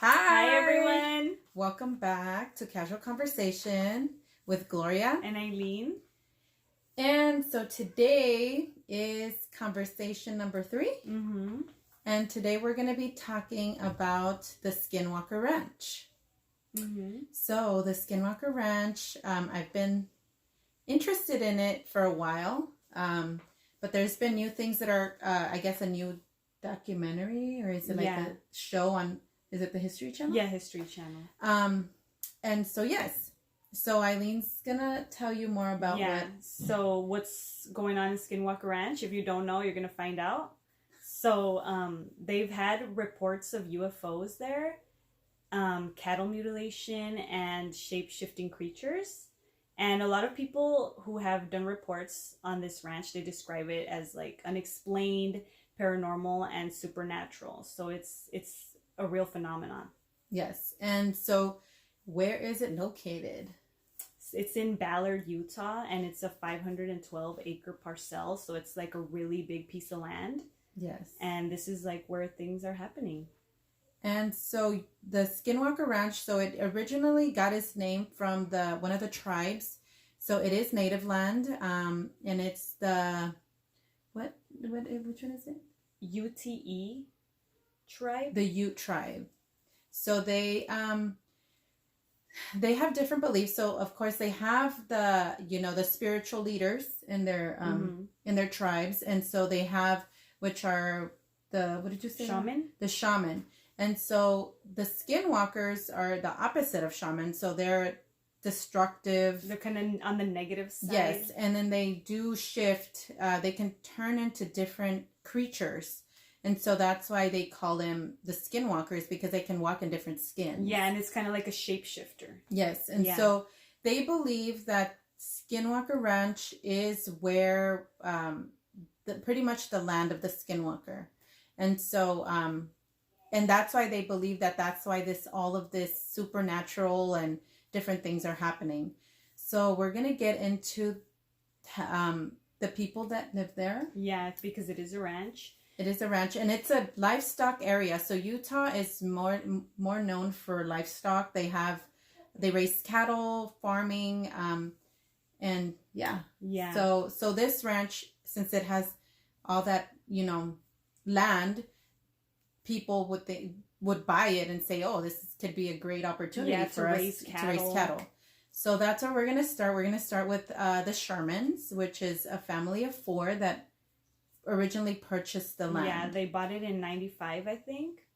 Hi everyone. Welcome back to Casual Conversation with Gloria and Eileen. And so today is conversation number 3. Mm-hmm. And today we're going to be talking about the Skinwalker Ranch. Mm-hmm. So the Skinwalker Ranch, I've been interested in it for a while. But there's been new things that are, I guess, a new documentary, or is it like a show on, is it the History Channel? Yeah, History Channel. And so, yes. So Eileen's going to tell you more about So what's going on in Skinwalker Ranch. If you don't know, you're going to find out. So they've had reports of UFOs there, cattle mutilation, and shape-shifting creatures. And a lot of people who have done reports on this ranch, they describe it as like unexplained, paranormal, and supernatural. So it's a real phenomenon. Yes. And so where is it located? It's in Ballard, Utah, and it's a 512-acre parcel. So it's like a really big piece of land. Yes. And this is like where things are happening. And so the Skinwalker Ranch, so it originally got its name from one of the tribes. So it is native land, and it's the, which one is it? UTE tribe? The Ute tribe. So they have different beliefs. So of course they have the spiritual leaders in their tribes. And so they have, which are what did you say? Shaman? The shaman. And so the skinwalkers are the opposite of shaman. So they're destructive. They're kind of on the negative side. Yes. And then they do shift. They can turn into different creatures. And so that's why they call them the skinwalkers, because they can walk in different skins. Yeah, and it's kind of like a shapeshifter. Yes. And so they believe that Skinwalker Ranch is where pretty much the land of the skinwalker. And so and that's why they believe that's why all of this supernatural and different things are happening. So we're going to get into the people that live there. Yeah, it's because it is a ranch. It is a ranch, and it's a livestock area. So Utah is more known for livestock. They raise cattle, farming, and yeah. So this ranch, since it has all that land, people would buy it and say, "Oh, this could be a great opportunity for us to raise cattle." So that's where we're gonna start. We're gonna start with the Shermans, which is a family of 4 that originally purchased the land. Yeah, they bought it in 95, I think,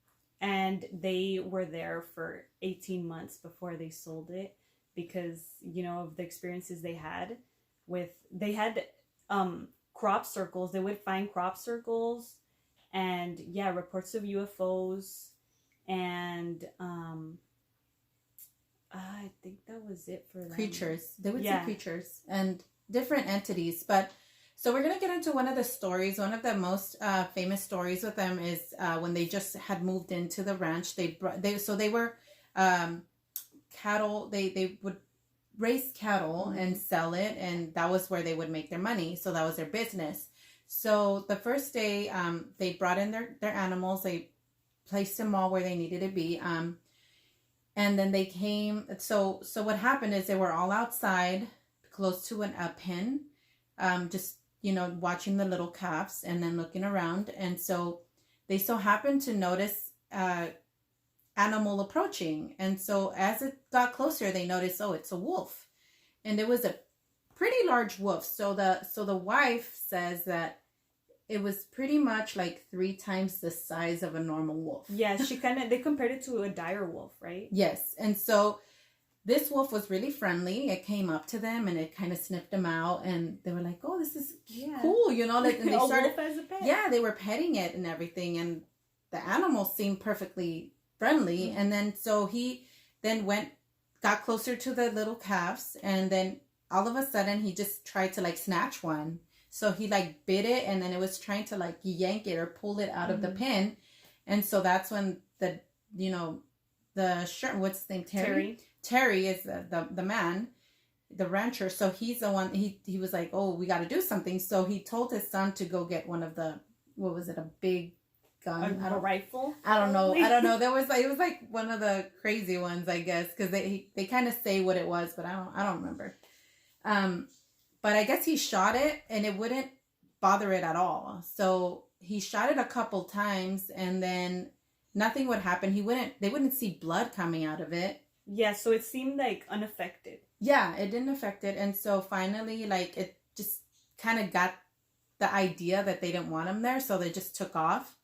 and they were there for 18 months before they sold it because of the experiences they had crop circles. They would find crop circles and reports of UFOs, and I think that was it for them. Creatures. They would see creatures and different entities. But so we're going to get into one of the stories. One of the most famous stories with them is when they just had moved into the ranch. They were cattle. They would raise cattle and sell it, and that was where they would make their money. So that was their business. So the first day, they brought in their animals. They placed them all where they needed to be. And then they came. So what happened is they were all outside, close to a pen, just watching the little calves and then looking around. And so they so happened to notice animal approaching. And so as it got closer, they noticed, oh, it's a wolf, and it was a pretty large wolf. So the wife says that it was pretty much like 3 times the size of a normal wolf. Yeah, they compared it to a dire wolf, right? Yes. And so this wolf was really friendly. It came up to them and it kind of sniffed them out, and they were like, "Oh, this is cool," and they started. Wolf as a pet. Yeah, they were petting it and everything, and the animal seemed perfectly friendly. And then so he then got closer to the little calves, and then all of a sudden he just tried to snatch one. So he bit it, and then it was trying to yank it or pull it out of the pen. And so that's when what's his name? Terry is the man, the rancher. So he's the one, he was like, "Oh, we got to do something." So he told his son to go get one of the, a big gun. A rifle? I don't know. Probably? I don't know. There was like, it was like one of the crazy ones, I guess, because they kind of say what it was, but I don't remember. But I guess he shot it and it wouldn't bother it at all. So he shot it a couple times and then nothing would happen. They wouldn't see blood coming out of it. Yeah, so it seemed like unaffected. Yeah, it didn't affect it. And so finally, like, it just kind of got the idea that they didn't want him there. So they just took off.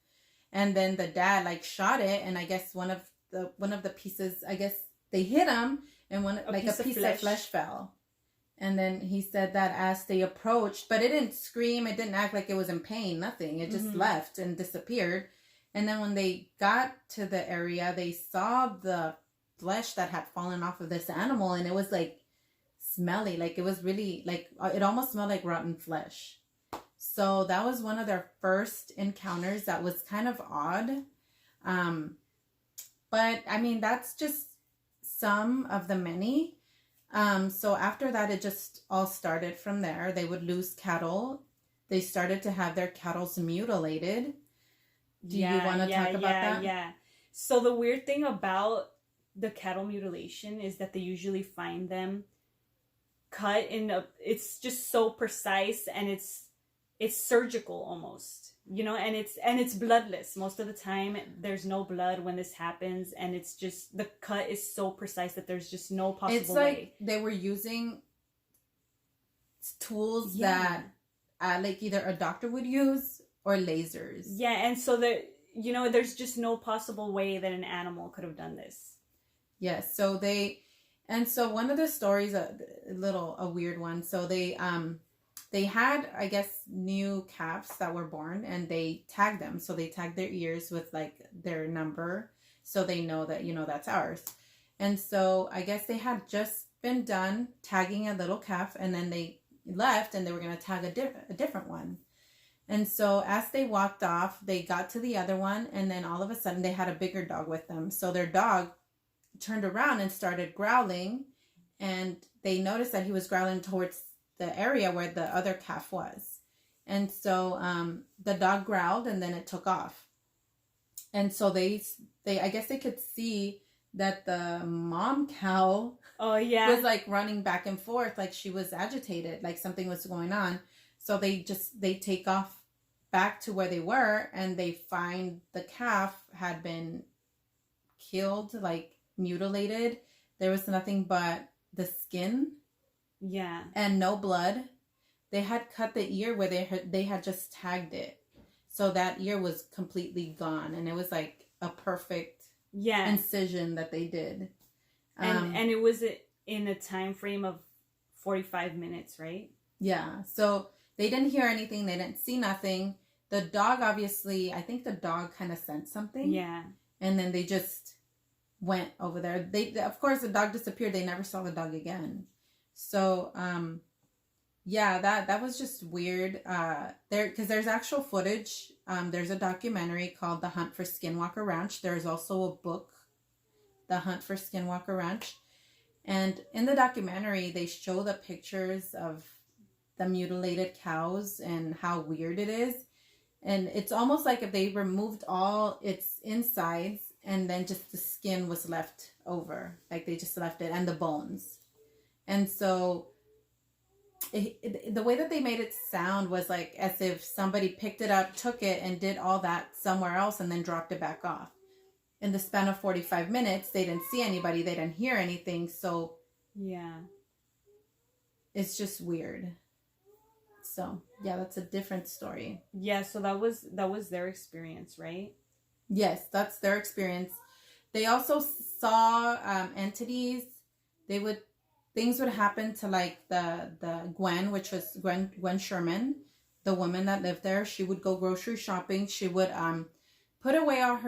And then the dad like shot it. And I guess one of the pieces, I guess they hit him and a piece of flesh fell. And then he said that as they approached, but it didn't scream. It didn't act like it was in pain. Nothing. It just left and disappeared. And then when they got to the area, they saw the flesh that had fallen off of this animal. And it was like smelly. Like it was really like, it almost smelled like rotten flesh. So that was one of their first encounters that was kind of odd. But I mean, that's just some of the many. So after that, it just all started from there. They would lose cattle. They started to have their cattle mutilated. Do you want to talk about that? Yeah. So the weird thing about the cattle mutilation is that they usually find them cut it's just so precise and it's surgical almost, you know, and it's bloodless. Most of the time there's no blood when this happens, and it's just the cut is so precise that there's just no possible way. It's like they were using tools that like either a doctor would use or lasers. Yeah, and so that, you know, there's just no possible way that an animal could have done this. Yes, so one of the stories, a weird one. So they had, I guess, new calves that were born and they tagged them. So they tagged their ears with like their number so they know that, you know, that's ours. And so I guess they had just been done tagging a little calf and then they left and they were going to tag a different one. And so as they walked off, they got to the other one and then all of a sudden they had a bigger dog with them. So their dog turned around and started growling, and they noticed that he was growling towards the area where the other calf was. And so the dog growled and then it took off. And so they I guess they could see that the mom cow was like running back and forth, like she was agitated, like something was going on. So they take off back to where they were and they find the calf had been killed, like mutilated. There was nothing but the skin. Yeah. And no blood. They had cut the ear where they had just tagged it. So that ear was completely gone. And it was like a perfect incision that they did. And it was in a time frame of 45 minutes, right? Yeah. So they didn't hear anything. They didn't see nothing. The dog, obviously, I think the dog kind of sensed something. Yeah. And then they just went over there. Of course, the dog disappeared. They never saw the dog again. So, that was just weird. Because there's actual footage. There's a documentary called The Hunt for Skinwalker Ranch. There's also a book, The Hunt for Skinwalker Ranch. And in the documentary, they show the pictures of the mutilated cows and how weird it is. And it's almost like if they removed all its insides and then just the skin was left over. Like they just left it and the bones. And so the way that they made it sound was like as if somebody picked it up, took it, and did all that somewhere else and then dropped it back off. In the span of 45 minutes, they didn't see anybody. They didn't hear anything. So yeah, it's just weird. So yeah, that's a different story. Yeah, so that was their experience, right? Yes, that's their experience. They also saw entities. Things would happen to like the Gwen, which was Gwen Sherman, the woman that lived there. She would go grocery shopping. She would put away all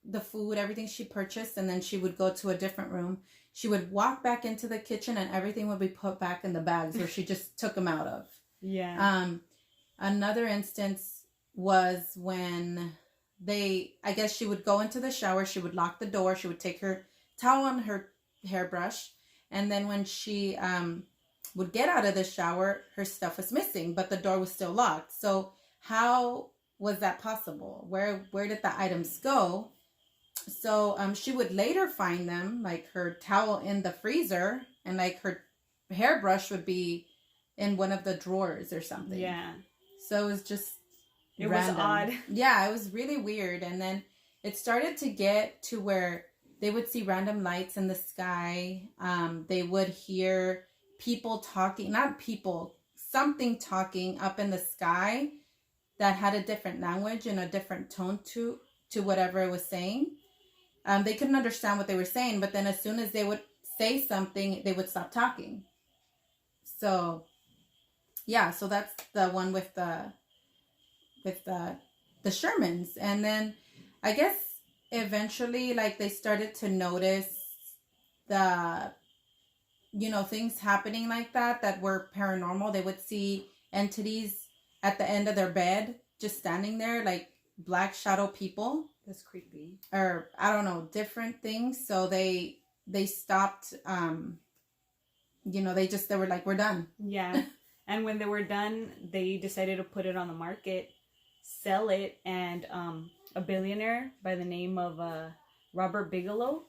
the food, everything she purchased, and then she would go to a different room. She would walk back into the kitchen and everything would be put back in the bags where she just took them out of. Yeah. Another instance was when I guess she would go into the shower, she would lock the door, she would take her towel and her hairbrush, and then when she would get out of the shower, her stuff was missing, but the door was still locked. So how was that possible? Where did the items go? So she would later find them, like her towel in the freezer, and like her hairbrush would be in one of the drawers or something. Yeah. So it was just it random. was odd. Yeah, it was really weird. And then it started to get to where they would see random lights in the sky. They would hear people talking, not people, something talking up in the sky that had a different language and a different tone to whatever it was saying. They couldn't understand what they were saying, but then as soon as they would say something, they would stop talking. So, yeah, so that's the one with the Shermans. And then I guess eventually, like, they started to notice the, things happening like that were paranormal. They would see entities at the end of their bed just standing there, like black shadow people. That's creepy. Or I don't know, different things. So they stopped. They were like, we're done. Yeah, and when they were done, they decided to put it on the market, sell it, and a billionaire by the name of Robert Bigelow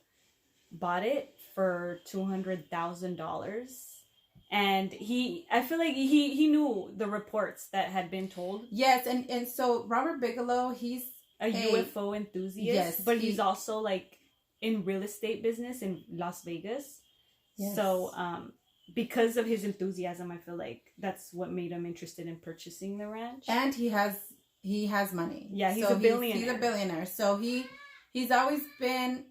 bought it for $200,000. And I feel like he knew the reports that had been told. Yes, and so Robert Bigelow, he's a UFO enthusiast, yes, but he's also like in real estate business in Las Vegas. Yes. So because of his enthusiasm, I feel like that's what made him interested in purchasing the ranch. And he has money. Yeah, he's a billionaire. He's a billionaire. So he's always been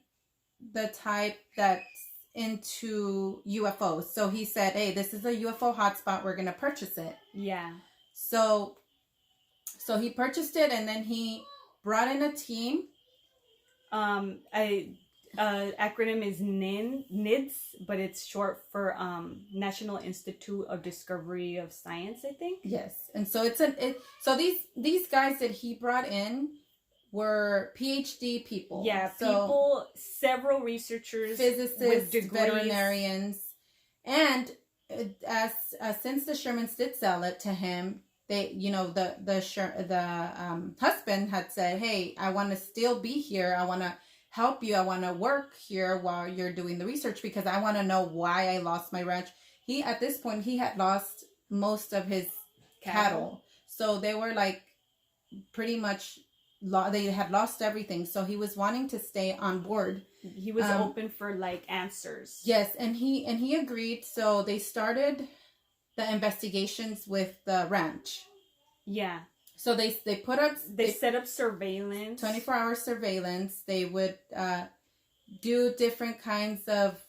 the type that's into UFOs. So he said, hey, this is a UFO hotspot. We're going to purchase it. Yeah. So he purchased it, and then he brought in a team. Acronym is NIDS, but it's short for National Institute of Discovery of Science, I think. Yes, and so so these guys that he brought in were PhD people. Yeah, so several researchers, physicists, with degrees. Veterinarians, and as since the Shermans did sell it to him, they, the husband had said, hey, I want to still be here. I want to help you. I want to work here while you're doing the research because I want to know why I lost my ranch. At this point, he had lost most of his cattle. So they were like pretty much, they had lost everything. So he was wanting to stay on board. He was open for like answers. Yes. And he agreed. So they started the investigations with the ranch. Yeah. So they set up surveillance, 24-hour surveillance. They would do different kinds of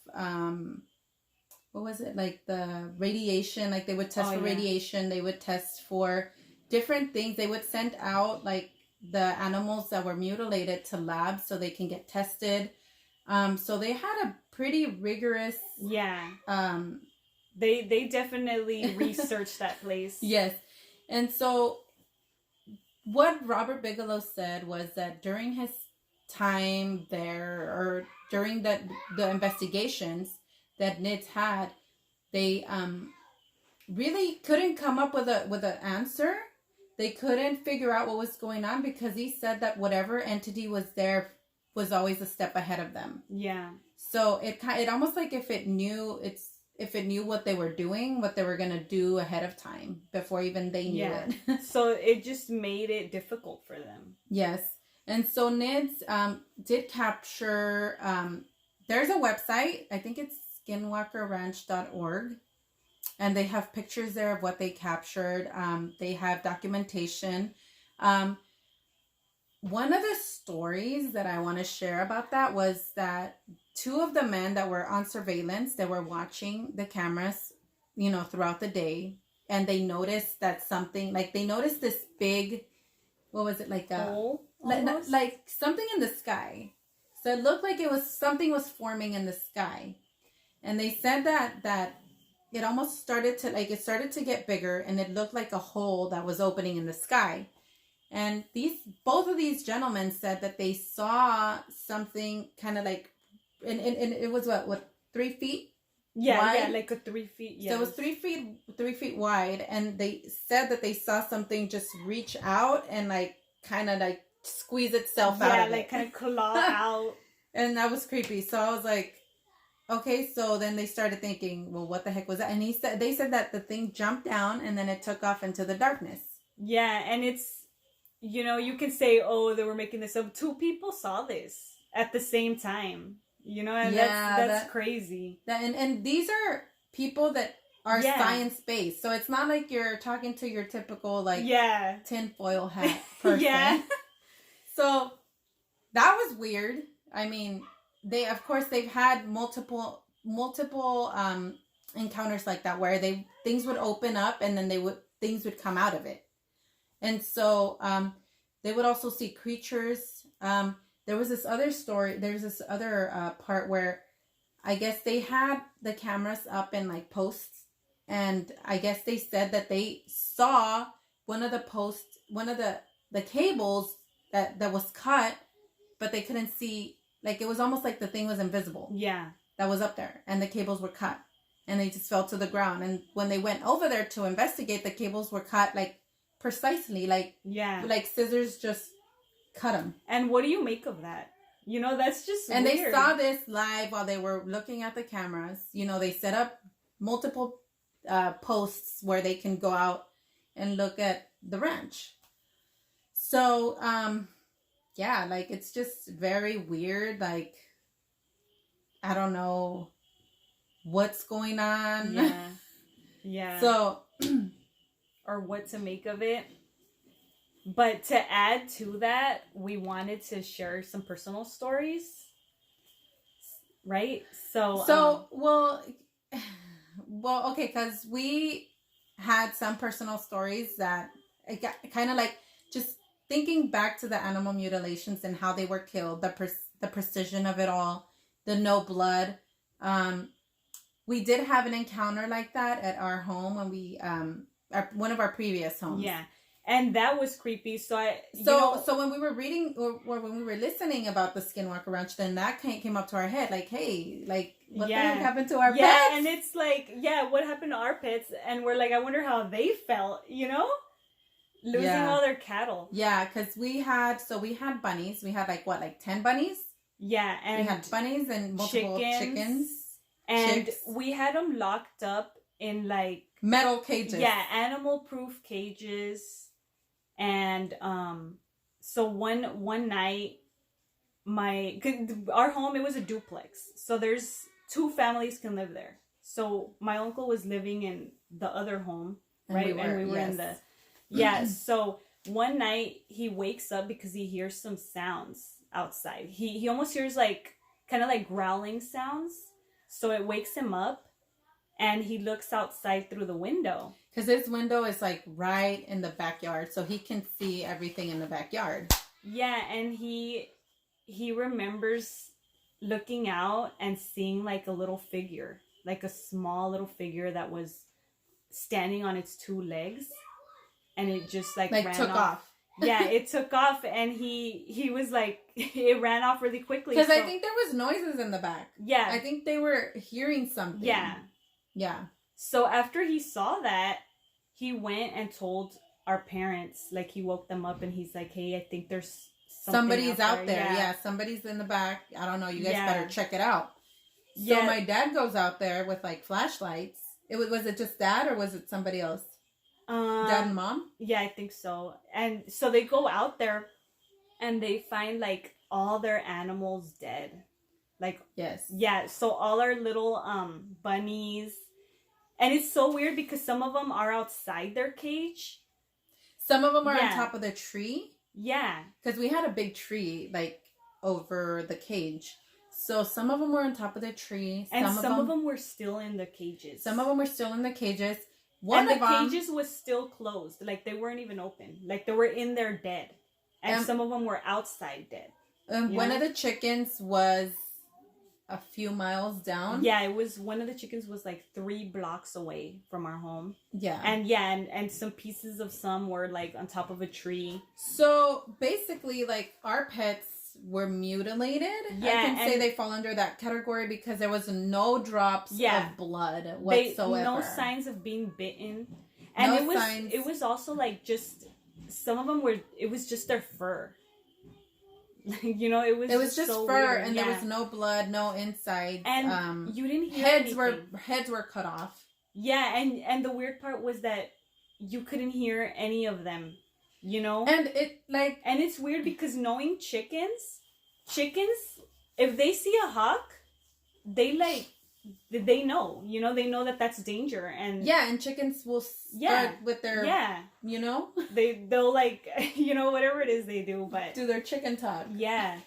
what was it, like the radiation? Like they would test for radiation. They would test for different things. They would send out like the animals that were mutilated to labs so they can get tested. So they had a pretty rigorous. Yeah. They definitely researched that place. Yes, and so. What Robert Bigelow said was that during his time there, or during the investigations that NIDS had, they really couldn't come up with an answer. They couldn't figure out what was going on because he said that whatever entity was there was always a step ahead of them. Yeah. So it almost like if it knew what they were doing, what they were going to do ahead of time before even they knew it. So it just made it difficult for them. Yes. And so NIDS did capture, there's a website, I think it's skinwalkerranch.org, and they have pictures there of what they captured. They have documentation. One of the stories that I want to share about that was that two of the men that were on surveillance, that were watching the cameras, throughout the day, and they noticed that they noticed this big, what was it, like a hole, like something in the sky. So it looked like something was forming in the sky, and they said that it almost started to get bigger, and it looked like a hole that was opening in the sky. And both of these gentlemen said that they saw something kind of like. And it was what 3 feet? Yeah, wide? Yeah, like a 3 feet. Yeah, so it was 3 feet wide, and they said that they saw something just reach out and like kind of like squeeze itself out of it. Yeah, like kind of claw out. And that was creepy. So I was like, okay. So then they started thinking, well, what the heck was that? And they said that the thing jumped down and then it took off into the darkness. Yeah, and it's, you can say, oh, they were making this up. 2 people saw this at the same time. And that's crazy. And these are people that are science-based. So it's not like you're talking to your typical, like, tinfoil hat person. Yeah. So that was weird. I mean, they've had multiple encounters like that where things would open up and then things would come out of it. And so they would also see creatures. There was this other story. There's this other part where I guess they had the cameras up in like posts, and I guess they said that they saw one of the cables that was cut, but they couldn't see. Like, it was almost like the thing was invisible. Yeah. That was up there, and the cables were cut, and they just fell to the ground. And when they went over there to investigate, the cables were cut like precisely, like scissors just cut them. And what do you make of that? That's just weird. They saw this live while they were looking at the cameras. They set up multiple posts where they can go out and look at the ranch. So, like, it's just very weird. Like, I don't know what's going on. Yeah. Yeah. So, or what to make of it. But to add to that, we wanted to share some personal stories, right? Well, okay, because we had some personal stories that it got kind of like just thinking back to the animal mutilations and how they were killed, the precision of it all, the no blood. We did have an encounter like that at our home when we one of our previous homes. Yeah. And that was creepy. So when we were reading or when we were listening about the Skinwalker Ranch, then that came up to our head. Like, hey, like, what the heck happened to our pets? Yeah, and it's like, what happened to our pets? And we're like, I wonder how they felt, losing all their cattle. Yeah, because we had bunnies. We had like 10 bunnies? Yeah, and we had bunnies and multiple chickens. And chicks. We had them locked up in like metal cages. Yeah, animal-proof cages. And so one night, our home, it was a duplex, so there's 2 families can live there. So my uncle was living in the other home, right? And we were in the So one night he wakes up because he hears some sounds outside. He almost hears like kind of like growling sounds, so it wakes him up. And he looks outside through the window. Because his window is like right in the backyard. So he can see everything in the backyard. Yeah. And he remembers looking out and seeing like a little figure. Like a small little figure that was standing on its 2 legs. And it just like ran took off. Yeah, it took off. And he was like, it ran off really quickly. Because I think there was noises in the back. Yeah. I think they were hearing something. Yeah. Yeah. So after he saw that, he went and told our parents, like he woke them up and he's like, hey, I think there's somebody's out there. Yeah, somebody's in the back. I don't know. You guys better check it out. So my dad goes out there with like flashlights. Was it just dad or was it somebody else? Dad and mom? Yeah, I think so. And so they go out there and they find like all their animals dead. Like, yes. Yeah. So all our little bunnies. And it's so weird because some of them are outside their cage. Some of them are on top of the tree. Yeah. Because we had a big tree, like, over the cage. So some of them were on top of the tree. And some of them were still in the cages. Some of them were still in the cages. And the cages was still closed. Like, they weren't even open. Like, they were in there dead. And some of them were outside dead. One of the chickens was a few miles down. Yeah, it was one of the chickens was like 3 blocks away from our home. Yeah. And some pieces of some were like on top of a tree. So basically like our pets were mutilated. Yeah, I can say they fall under that category because there was no drops of blood whatsoever. No signs of being bitten. And it was also like just some of them were, it was just their fur. You know, it was just so fur, weird. and yeah. there was no blood, no insides, and you didn't hear heads anything. heads were cut off. Yeah, and the weird part was that you couldn't hear any of them, you know? And it's weird because knowing chickens, if they see a hawk, they know, you know, they know that that's danger. And yeah, and chickens will start with their, you know, they'll like, you know, whatever it is they do, but do their chicken talk. Yeah,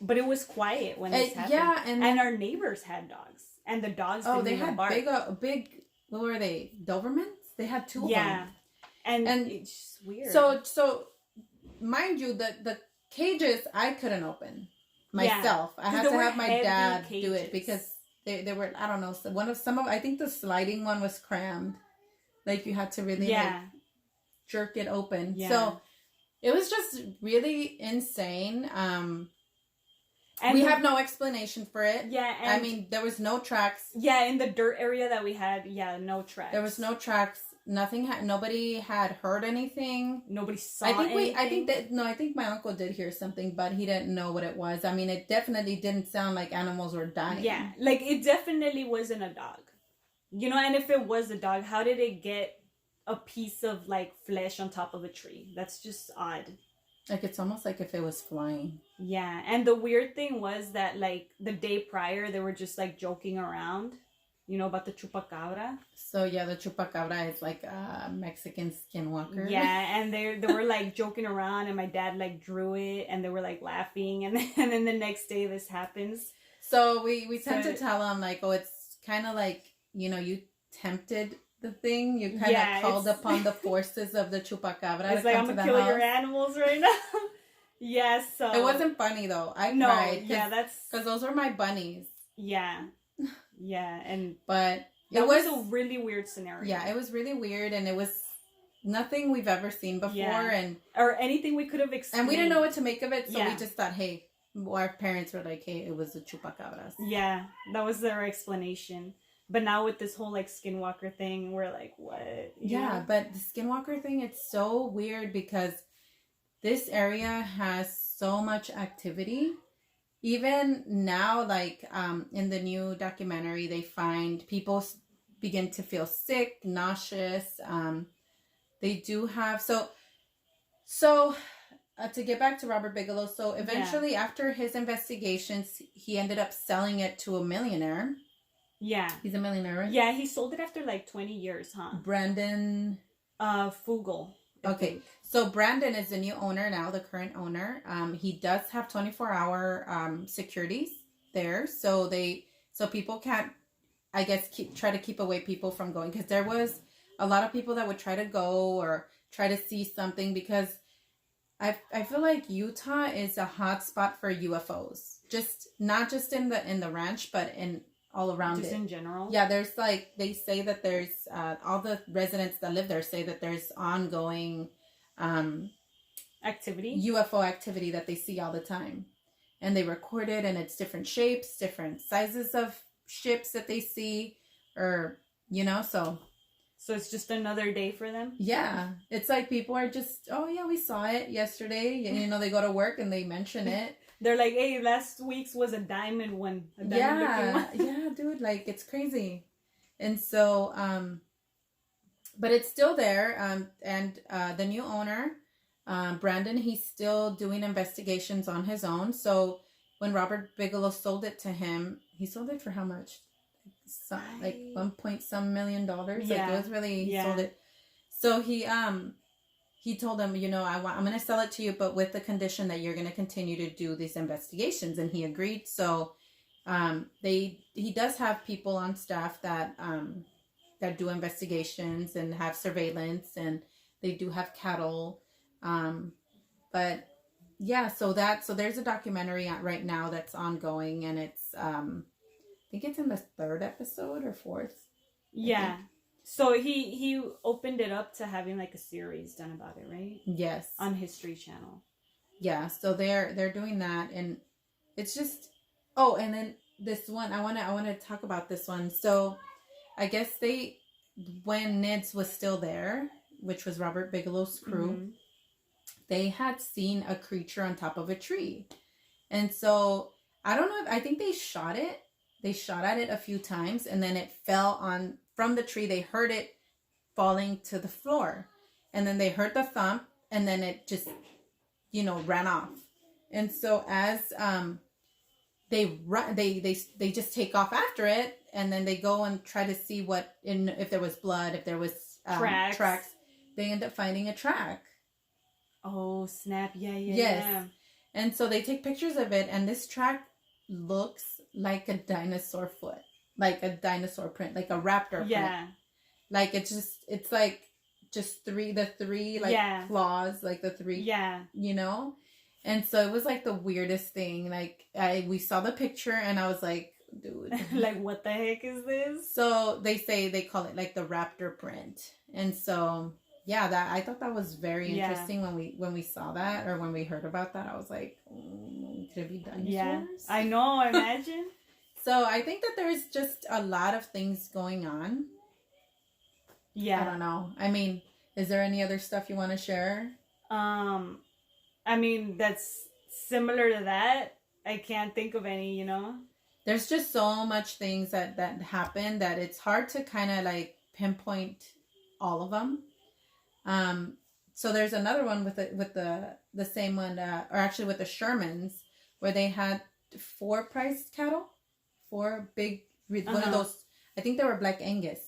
but it was quiet when this happened. Yeah, and our neighbors had dogs, and the dogs didn't even bark. Big. What were they? Dobermans? They had 2 of them. Yeah, and it's just weird. So, mind you, the cages I couldn't open myself. I had to have my dad do it because they were, I don't know, I think the sliding one was crammed. Like you had to really like jerk it open. Yeah. So it was just really insane. And we have no explanation for it. Yeah. And I mean, there was no tracks. Yeah, in the dirt area that we had, no tracks. There was no tracks. Nobody had heard anything. Nobody saw anything. I think my uncle did hear something, but he didn't know what it was. I mean, it definitely didn't sound like animals were dying. Yeah, like it definitely wasn't a dog. You know, and if it was a dog, how did it get a piece of like flesh on top of a tree? That's just odd. Like it's almost like if it was flying. Yeah, and the weird thing was that like the day prior they were just like joking around, you know, about the chupacabra. So yeah, the chupacabra is like a Mexican skinwalker. Yeah, and they were like joking around, and my dad like drew it, and they were like laughing, and then the next day this happens. So we tend to tell them like, oh, it's kind of like, you know, you tempted the thing, you kind of called upon the forces of the chupacabra. It's like, I'm gonna kill your animals right now. Yeah, so it wasn't funny though. I cried. Yeah, that's because those were my bunnies. Yeah, and but it was a really weird scenario. Yeah, it was really weird, and it was nothing we've ever seen before, or anything we could have explained. And we didn't know what to make of it, so we just thought, hey, our parents were like, hey, it was the chupacabras. Yeah, that was their explanation. But now with this whole like Skinwalker thing, we're like, what? Yeah, but the Skinwalker thing, it's so weird because this area has so much activity. Even now, like in the new documentary, they find people begin to feel sick, nauseous. They do have so to get back to Robert Bigelow. So eventually, after his investigations, he ended up selling it to a millionaire. Yeah. He's a millionaire, right? Yeah, he sold it after like 20 years, huh? Brandon Fugel. Okay. So Brandon is the new owner now, the current owner. He does have 24-hour securities there. So people can't, I guess, try to keep away people from going, because there was a lot of people that would try to go or try to see something, because I feel like Utah is a hot spot for UFOs. Not just in the ranch, but all around just in general. Yeah, there's like, they say that there's all the residents that live there say that there's ongoing activity, UFO activity that they see all the time, and they record it, and it's different shapes, different sizes of ships that they see, or you know, so it's just another day for them. Yeah, it's like people are just, oh yeah, we saw it yesterday. You know, they go to work and they mention it. They're like, hey, last week's was a diamond one. Yeah, dude, like it's crazy. And so, but it's still there. And the new owner, Brandon, he's still doing investigations on his own. So when Robert Bigelow sold it to him, he sold it for how much? Like $1 million. Yeah. Like it was really, he sold it. So he told him, you know, I'm going to sell it to you, but with the condition that you're going to continue to do these investigations. And he agreed. So he does have people on staff that do investigations and have surveillance, and they do have cattle. But yeah, so there's a documentary right now that's ongoing, and it's I think it's in the 3rd episode or 4th. Yeah. So he opened it up to having like a series done about it, right? Yes. On History Channel. Yeah. So they're doing that, and it's just, oh, and then this one, I want to talk about this one. So I guess when NIDS was still there, which was Robert Bigelow's crew, they had seen a creature on top of a tree. And so I don't know if I think they shot it. They shot at it a few times and then it fell on from the tree. They heard it falling to the floor. And then they heard the thump and then it just, ran off. And so as they run, they just take off after it and then they go and try to see if there was blood, if there was tracks. They end up finding a track. Oh, snap. Yeah. Yes. And so they take pictures of it and this track looks like a dinosaur foot, like a dinosaur print, like a raptor print. Like it's like just the three claws, like the three, and so it was like the weirdest thing. Like we saw the picture and I was like, dude, like what the heck is this? So they call it like the raptor print. And so that I thought that was very interesting when we saw that or when we heard about that. I was like, could it be dinosaurs? Yeah, I know. Imagine. So I think that there's just a lot of things going on. Yeah. I don't know. I mean, is there any other stuff you want to share? I mean, that's similar to that. I can't think of any, There's just so much things that happen that it's hard to kind of like pinpoint all of them. So there's another one with the same one, or actually with the Shermans, where they had 4 priced cattle, 4 big, one of those, I think they were Black Angus.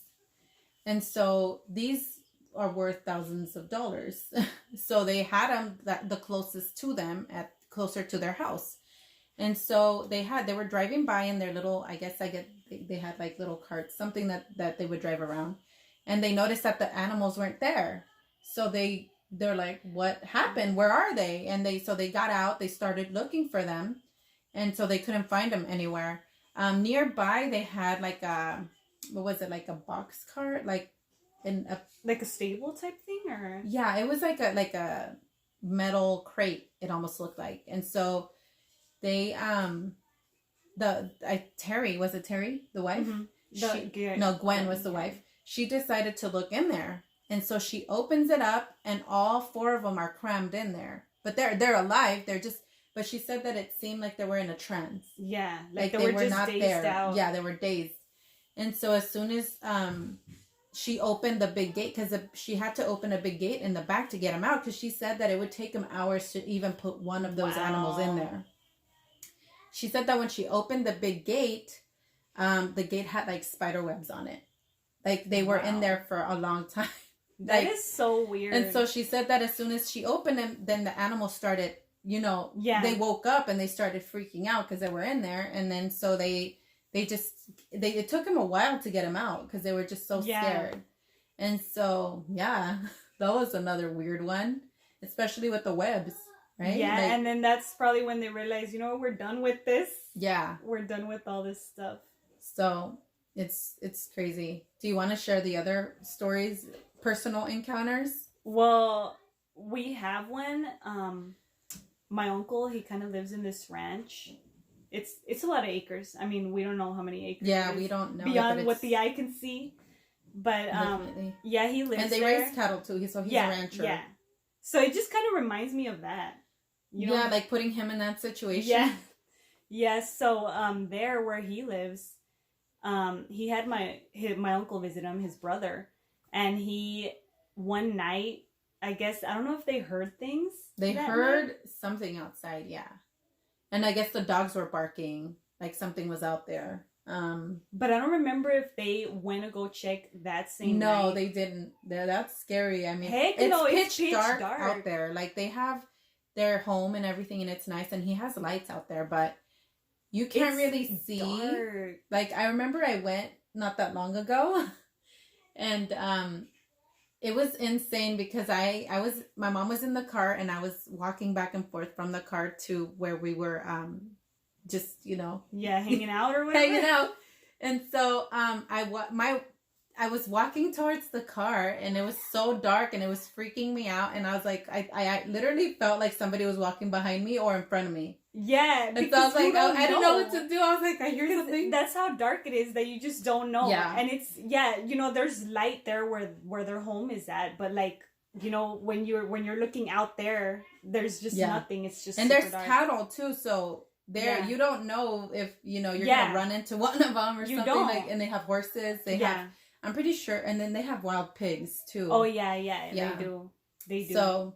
And so these are worth thousands of dollars. So they had them the closest to them closer to their house. And so they were driving by in their little, they had like little carts, something that they would drive around. And they noticed that the animals weren't there. So they're like, what happened? Where are they? And they got out, they started looking for them. And so they couldn't find them anywhere. Nearby they had like what was it? Like a box cart, like a stable type thing, or it was like a metal crate. It almost looked like. And so they Terry, was it Terry, the wife? Mm-hmm. Gwen was the wife. She decided to look in there, and so she opens it up, and all 4 of them are crammed in there. But they're alive. But she said that it seemed like they were in a trance. Yeah, like they were just not there. Out. Yeah, they were dazed. And so as soon as she opened the big gate, because she had to open a big gate in the back to get them out, because she said that it would take them hours to even put one of those animals in there. She said that when she opened the big gate, the gate had like spider webs on it. Like they were in there for a long time. That is so weird. And so she said that as soon as she opened them, then the animals started, they woke up and they started freaking out because they were in there. And then so it took them a while to get them out because they were just so scared. And so, that was another weird one, especially with the webs, right? Yeah, and then that's probably when they realized, we're done with this. Yeah. We're done with all this stuff. So it's crazy. Do you want to share the other stories, personal encounters? Well, we have one. My uncle, he kind of lives in this ranch. It's a lot of acres. I mean, we don't know how many acres. Yeah, we don't know beyond what the eye can see. But definitely. He lives there. And they raise cattle too. So he's a rancher. Yeah. So it just kind of reminds me of that. Like putting him in that situation. Yeah. Yeah. So there where he lives, he had my uncle visit him, his brother, and one night, I guess, I don't know if they heard things. They heard something outside, yeah. And I guess the dogs were barking, like something was out there. But I don't remember if they went to go check that same night. No, they didn't. That's scary. I mean, it's pitch dark out there. Like they have their home and everything, and it's nice, and he has lights out there, but you can't really see. Dark. Like I remember I went not that long ago, and it was insane because my mom was in the car and I was walking back and forth from the car to where we were just hanging out or whatever. Hanging out. And so I was walking towards the car and it was so dark and it was freaking me out, and I was like I literally felt like somebody was walking behind me or in front of me. Yeah, and so I was like, I didn't know what to do. I was like, I hear something. That's how dark it is, that you just don't know. Yeah. And it's there's light there where their home is at, but like you know, when you're looking out there, there's just nothing. It's just and super there's dark. cattle too, so there you don't know if you know you're gonna run into one of them or something. Like, and they have horses. They have. I'm pretty sure, and then they have wild pigs too. Oh yeah, they do. They do. So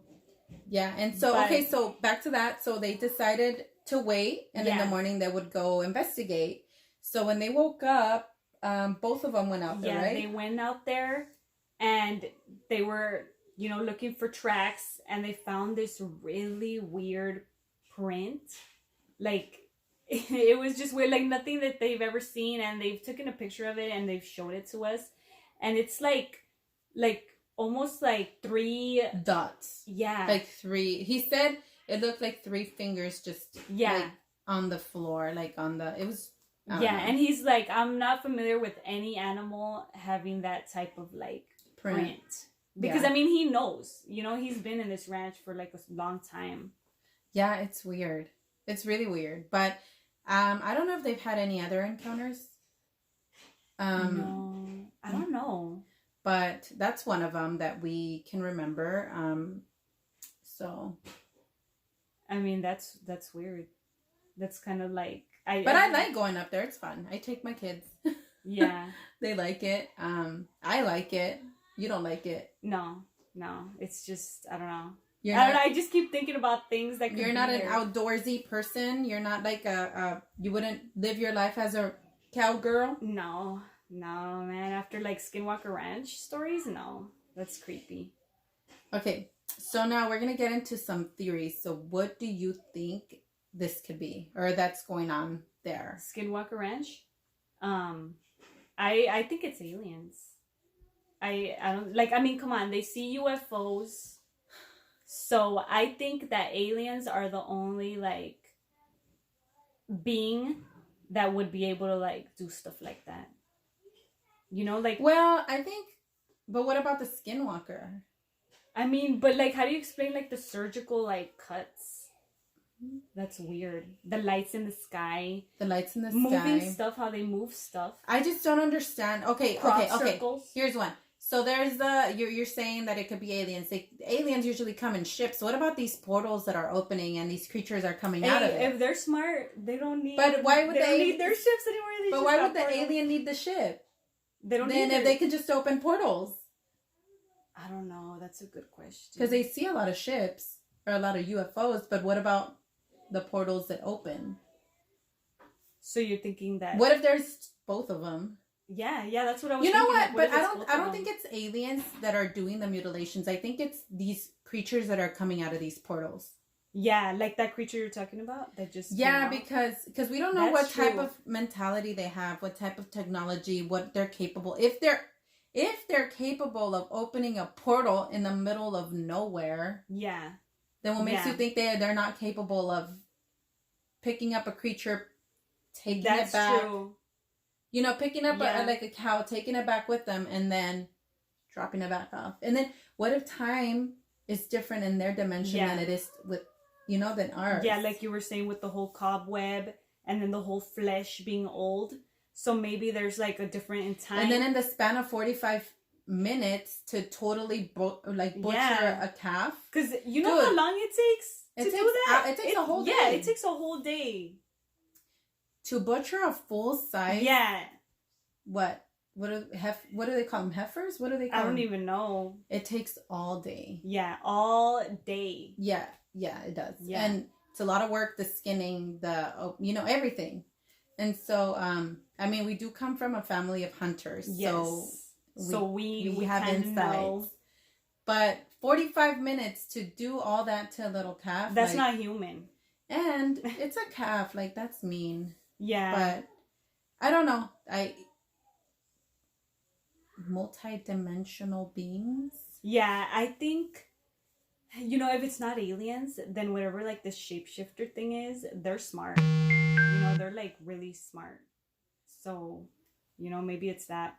yeah, and so okay, so back to that. So they decided to wait, and in the morning they would go investigate. So when they woke up, both of them went out there, right? Yeah, they went out there, and they were, you know, looking for tracks, and they found this really weird print. Like, it was just weird, like nothing that they've ever seen, and they've taken a picture of it, and they've showed it to us, and it's like almost like 3 dots. Yeah. Like 3. He said it looked like 3 fingers just like on the floor, like on the, it was, I don't know. And he's like, I'm not familiar with any animal having that type of like print. Because I mean, he knows, you know, he's been in this ranch for like a long time. Yeah, it's weird. It's really weird. But I don't know if they've had any other encounters. No, I don't know. But that's one of them that we can remember. So, I mean, that's weird. That's kind of like I like going up there. It's fun. I take my kids. Yeah, they like it. I like it. You don't like it? No. It's just I don't know. I don't know. I just keep thinking about things that you're not an outdoorsy person. You're not like you wouldn't live your life as a cowgirl. No, man. After like Skinwalker Ranch stories, no, that's creepy. Okay, so now we're gonna get into some theories. So, what do you think this could be, or that's going on there? Skinwalker Ranch. I think it's aliens. I don't like. I mean, come on. They see UFOs. So I think that aliens are the only like being that would be able to like do stuff like that. You know, like. Well, I think, but what about the Skinwalker? I mean, but like, how do you explain like the surgical like cuts? That's weird. The lights in the sky. Moving stuff. How they move stuff. I just don't understand. Okay. Circles. Here's one. So there's you're saying that it could be aliens. Aliens usually come in ships. What about these portals that are opening and these creatures are coming out of it? If they're smart, they don't need. But why would they don't need their ships anymore? But why would the alien need the ship? They don't. Then if they could just open portals. I don't know. That's a good question. Because they see a lot of ships or a lot of UFOs. But what about the portals that open? So you're thinking that? What if there's both of them? Yeah, that's what I was. You know what? But I don't think it's aliens that are doing the mutilations. I think it's these creatures that are coming out of these portals. Yeah, like that creature you're talking about that just. Because we don't know what type of mentality they have, what type of technology, what they're capable. If they're capable of opening a portal in the middle of nowhere. Yeah. Then what makes you think they're not capable of picking up a creature, taking it back? That's true. You know, picking up like a cow, taking it back with them, and then dropping it back off. And then what if time is different in their dimension than it is with, than ours? Yeah, like you were saying with the whole cobweb and then the whole flesh being old. So maybe there's like a different in time. And then in the span of 45 minutes to totally butcher a calf. Because you know how long it takes to do that? It takes a whole day. Yeah, it takes a whole day. To butcher a full size. Yeah. What do they call them? Heifers? What do they call them? I don't even know. It takes all day. Yeah, all day. Yeah, it does. Yeah. And it's a lot of work, the skinning, everything. And so, I mean, we do come from a family of hunters. Yes. So we have insights. But 45 minutes to do all that to a little calf. That's not human. And it's a calf. Like, that's mean. Yeah. But I don't know. Multi-dimensional beings? Yeah, I think, if it's not aliens, then whatever, like, the shapeshifter thing is, they're smart. They're, like, really smart. So, maybe it's that.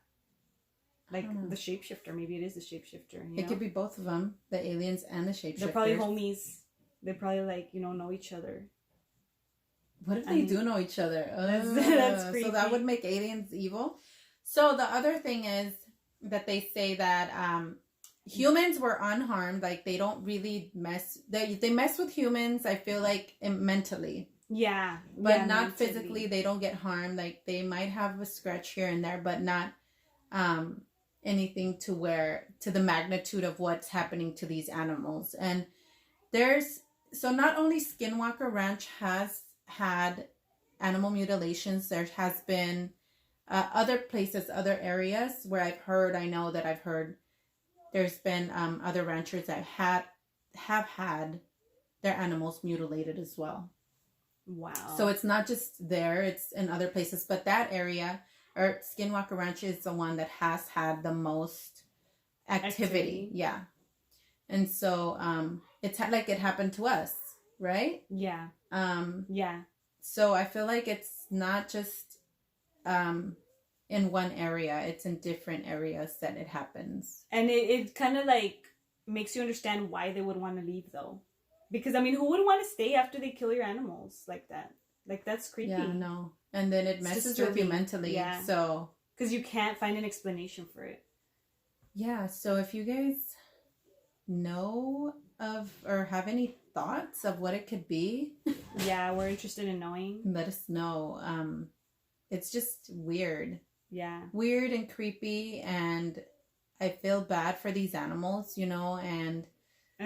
Like, the shapeshifter. Maybe it is the shapeshifter. It could be both of them, the aliens and the shapeshifters. They're probably homies. They probably, like, know each other. What if they do know each other? That's creepy. So that would make aliens evil. So the other thing is that they say that humans were unharmed. Like they don't really mess. They mess with humans. I feel like mentally, Yeah, but yeah, not mentally. physically. They don't get harmed. Like they might have a scratch here and there, but not anything to the magnitude of what's happening to these animals. And so not only Skinwalker Ranch has had animal mutilations, there has been other places, other areas where I know that I've heard there's been other ranchers that have had their animals mutilated as well. Wow. So it's not just there, it's in other places, but that area, or Skinwalker Ranch, is the one that has had the most activity. Yeah. And so it's like it happened to us, right? Yeah. Yeah. So I feel like it's not just in one area, it's in different areas that it happens. And it kind of like makes you understand why they would want to leave, though. Because, I mean, who would want to stay after they kill your animals like that? Like, that's creepy. Yeah, no. And then it messes with you mentally. Yeah. So. Because you can't find an explanation for it. Yeah, so if you guys know of or have any thoughts of what it could be. Yeah, we're interested in knowing. Let us know. It's just weird. Yeah. Weird and creepy, and I feel bad for these animals, and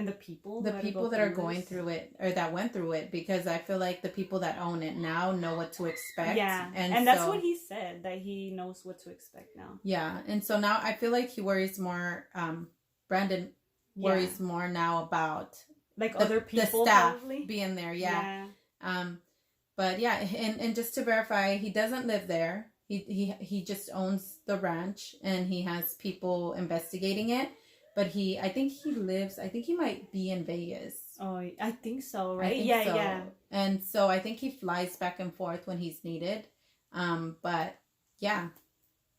the people that are going through it, or that went through it, because I feel like the people that own it now know what to expect. Yeah, and that's what he said, that he knows what to expect now. Yeah, and so now I feel like he worries more, Brandon worries more now about like other people, the staff probably being there. Yeah. But yeah, and just to verify, he doesn't live there. He just owns the ranch, and he has people investigating it. But I think he might be in Vegas. Oh, I think so, right? So. Yeah. And so I think he flies back and forth when he's needed. But yeah.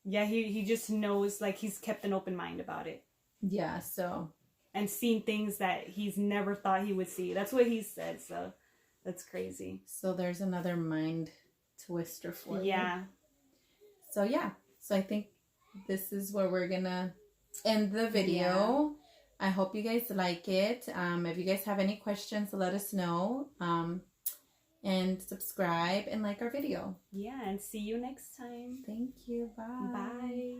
Yeah, he just knows, like, he's kept an open mind about it. Yeah, so. And seen things that he's never thought he would see. That's what he said, so that's crazy. So there's another mind twister for you. Yeah. So yeah. So I think this is where we're gonna end the video. Yeah. I hope you guys like it. If you guys have any questions, let us know. And subscribe and like our video. Yeah, and see you next time. Thank you. Bye. Bye.